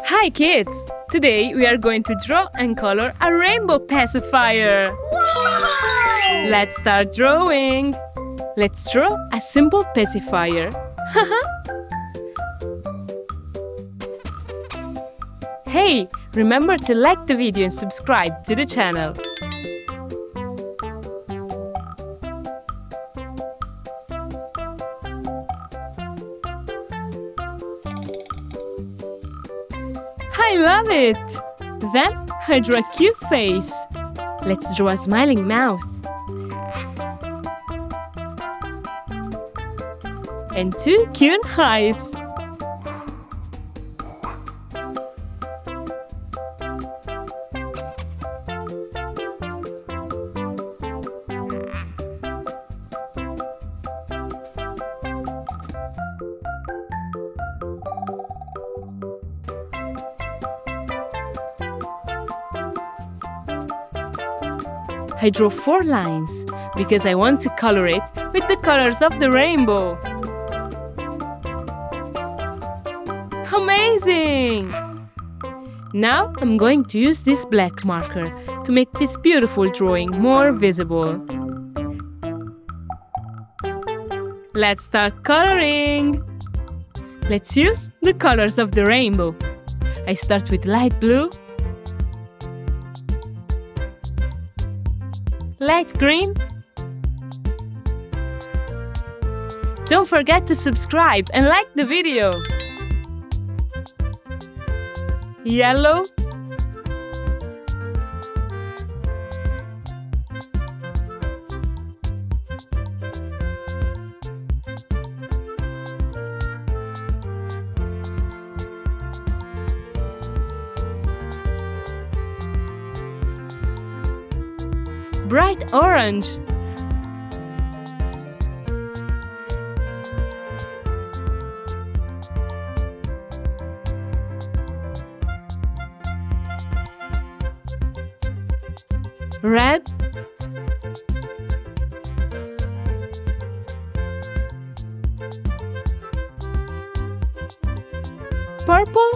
Hi kids! Today we are going to draw and color a rainbow pacifier. Wow! Let's start drawing. Let's draw a simple pacifier. Hey, remember to like the video and subscribe to the channel. I love it! Then I draw a cute face. Let's draw a smiling mouth. And two cute eyes. I draw 4 lines because I want to color it with the colors of the rainbow. Amazing! Now I'm going to use this black marker to make this beautiful drawing more visible. Let's start coloring! Let's use the colors of the rainbow. I start with light blue, light green. Don't forget to subscribe and like the video. Yellow. Bright orange. Red. Purple.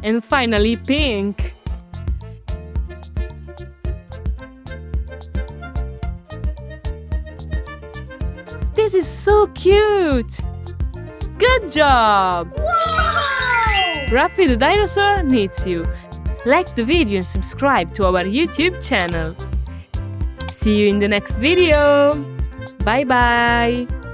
And finally, pink. This is so cute! Good job! Wow! Raffy the dinosaur needs you. Like the video and subscribe to our YouTube channel. See you in the next video. Bye bye!